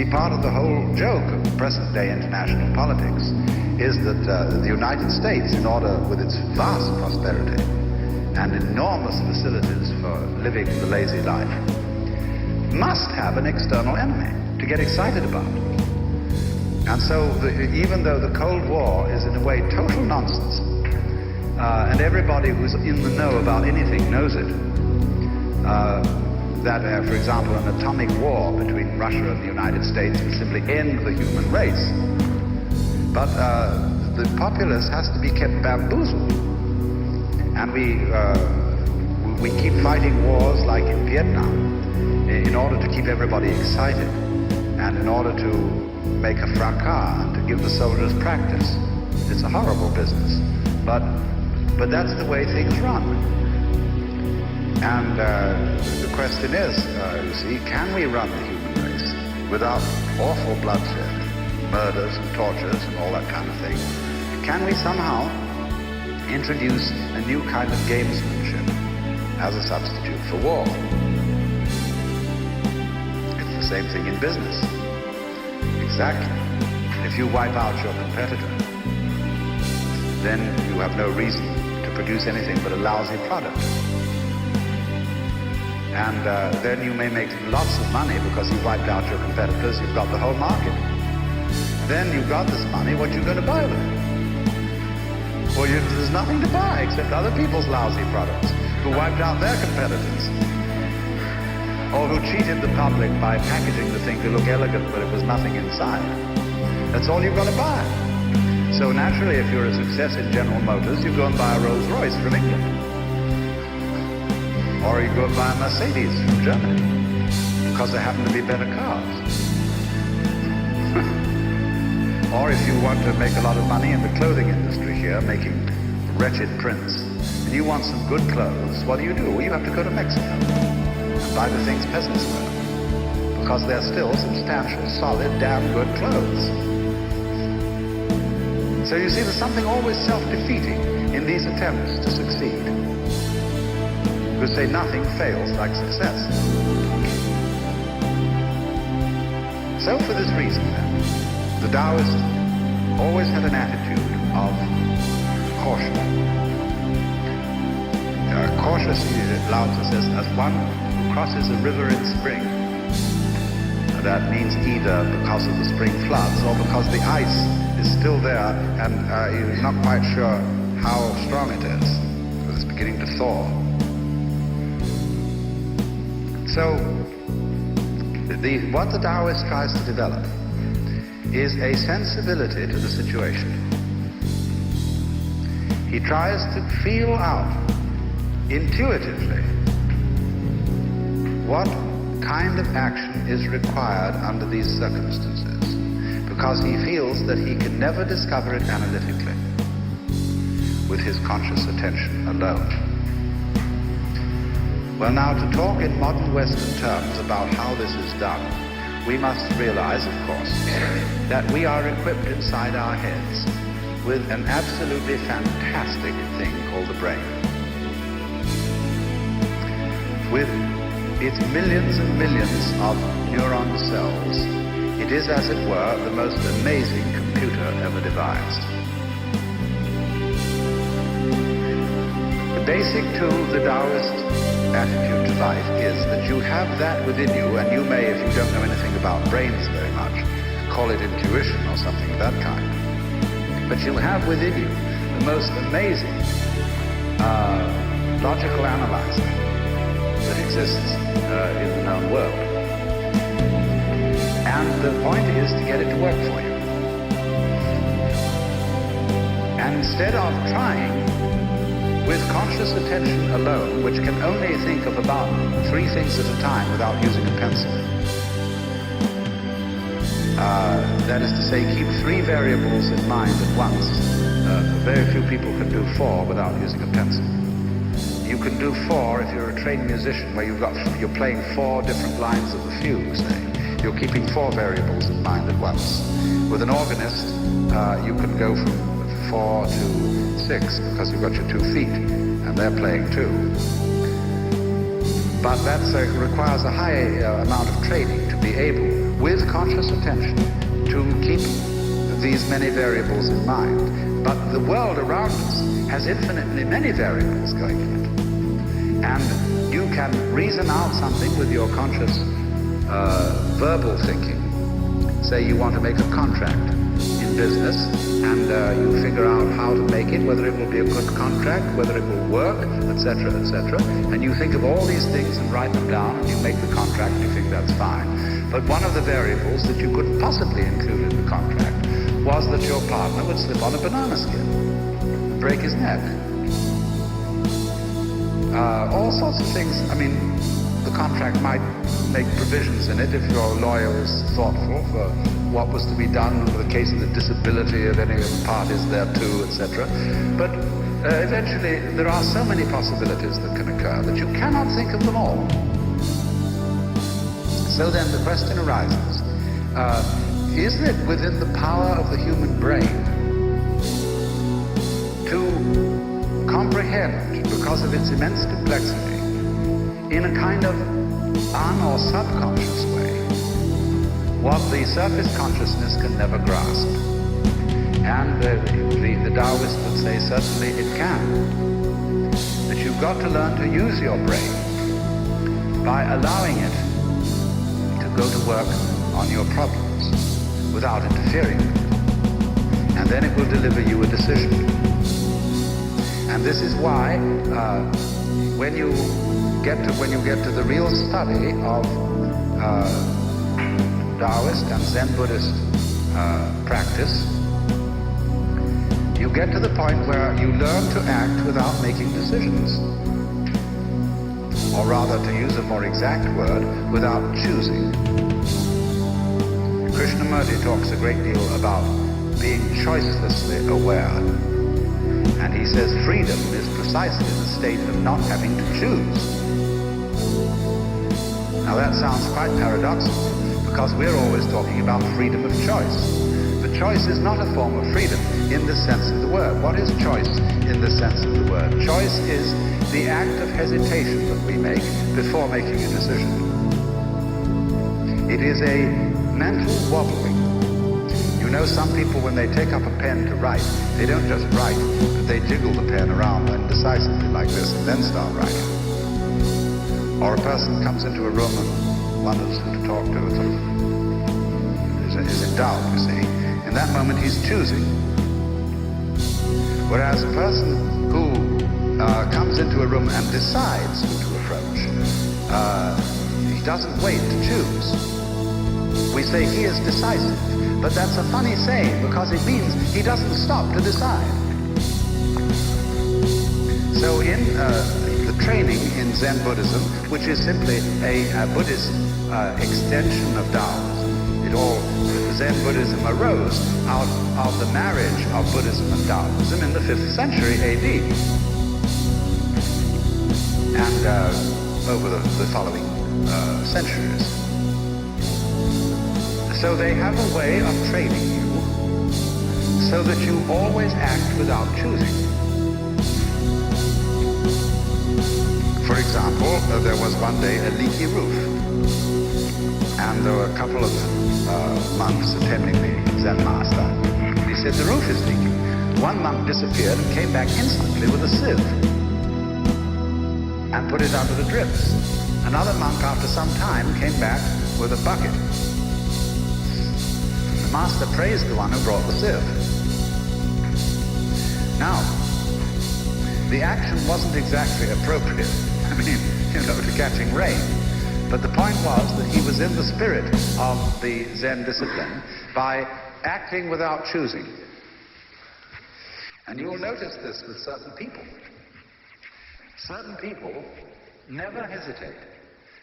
See, part of the whole joke of present-day international politics is that the United States, in order, with its vast prosperity and enormous facilities for living the lazy life, must have an external enemy to get excited about. And so even though the Cold War is in a way total nonsense, and everybody who's in the know about anything knows it, that, for example, an atomic war between Russia and the United States would simply end the human race. But the populace has to be kept bamboozled. And we keep fighting wars like in Vietnam in order to keep everybody excited and in order to make a fracas and to give the soldiers practice. It's a horrible business. But that's the way things run. And the question is, you see, can we run the human race without awful bloodshed, murders and tortures and all that kind of thing? Can we somehow introduce a new kind of gamesmanship as a substitute for war? It's the same thing in business. Exactly. If you wipe out your competitor, then you have no reason to produce anything but a lousy product. And then you may make lots of money because you've wiped out your competitors, you've got the whole market. Then you've got this money, what you going to buy with it? Well, there's nothing to buy except other people's lousy products who wiped out their competitors. Or who cheated the public by packaging the thing to look elegant, but it was nothing inside. That's all you've got to buy. So naturally, if you're a success in General Motors, you go and buy a Rolls Royce from England. Or you go and buy a Mercedes from Germany, because there happen to be better cars. Or if you want to make a lot of money in the clothing industry here, making wretched prints, and you want some good clothes, what do? Well, you have to go to Mexico and buy the things peasants wear, because they're still substantial, solid, damn good clothes. So you see, there's something always self-defeating in these attempts to succeed. Who say nothing fails like success. So for this reason, then, the Taoists always had an attitude of caution. Cautious, Lao Tzu says, as one who crosses a river in spring. That means either because of the spring floods or because the ice is still there and you're not quite sure how strong it is, because it's beginning to thaw. So, what the Taoist tries to develop is a sensibility to the situation. He tries to feel out intuitively what kind of action is required under these circumstances, because he feels that he can never discover it analytically with his conscious attention alone. Well, now, to talk in modern Western terms about how this is done, we must realize, of course, that we are equipped inside our heads with an absolutely fantastic thing called the brain. With its millions and millions of neuron cells, it is, as it were, the most amazing computer ever devised. The basic to the Taoist attitude to life is that you have that within you, and you may, if you don't know anything about brains very much, call it intuition or something of that kind. But you have within you the most amazing logical analyzer that exists in the known world. And the point is to get it to work for you. And instead of trying with conscious attention alone, which can only think of about 3 things at a time without using a pencil. That is to say, keep 3 variables in mind at once. Very few people can do 4 without using a pencil. You can do 4 if you're a trained musician, where you're playing 4 different lines of the fugue, say. You're keeping 4 variables in mind at once. With an organist, you can go from 4 to 6 because you've got your 2 feet and they're playing too. But that requires a high amount of training to be able, with conscious attention to keep these many variables in mind. But the world around us has infinitely many variables going in it. And you can reason out something with your conscious verbal thinking. Say you want to make a contract in business, and you figure out how to make it, whether it will be a good contract, whether it will work, etc., etc. And you think of all these things and write them down, and you make the contract, and you think that's fine. But one of the variables that you couldn't possibly include in the contract was that your partner would slip on a banana skin, break his neck. All sorts of things. I mean, the contract might make provisions in it if your lawyer was thoughtful for what was to be done in the case of the disability of any of the parties thereto, etc. But eventually there are so many possibilities that can occur that you cannot think of them all. So then the question arises, is it within the power of the human brain to comprehend, because of its immense complexity, in a kind of or subconscious way, what the surface consciousness can never grasp? And the Taoist would say certainly it can. That you've got to learn to use your brain by allowing it to go to work on your problems without interfering. And then it will deliver you a decision. And this is why when you get to the real study of Taoist and Zen Buddhist practice, you get to the point where you learn to act without making decisions. Or rather, to use a more exact word, without choosing. Krishnamurti talks a great deal about being choicelessly aware. And he says freedom is precisely the state of not having to choose. Now that sounds quite paradoxical, because we're always talking about freedom of choice. But choice is not a form of freedom in the sense of the word. What is choice in the sense of the word? Choice is the act of hesitation that we make before making a decision. It is a mental wobbling. You know, some people, when they take up a pen to write, they don't just write, but they jiggle the pen around indecisively like this and then start writing. Or a person comes into a room and wonders who to talk to, sort of is in doubt, you see. In that moment, he's choosing. Whereas a person who comes into a room and decides who to approach, he doesn't wait to choose. We say he is decisive, but that's a funny saying, because it means he doesn't stop to decide. So in the training in Zen Buddhism, which is simply a Buddhist extension of Taoism, Zen Buddhism arose out of the marriage of Buddhism and Taoism in the 5th century AD, and over the following centuries. So they have a way of training you so that you always act without choosing. For example, there was one day a leaky roof, and there were a couple of monks attending the Zen master. He said, the roof is leaking. One monk disappeared and came back instantly with a sieve and put it under the drips. Another monk, after some time, came back with a bucket. The master praised the one who brought the sieve. Now, the action wasn't exactly appropriate, to catching rain. But the point was that he was in the spirit of the Zen discipline by acting without choosing. And you will notice this with certain people. Certain people never hesitate.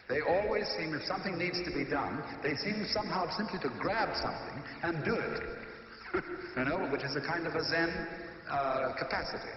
They always seem, if something needs to be done, they seem somehow simply to grab something and do it. Which is a kind of a Zen capacity.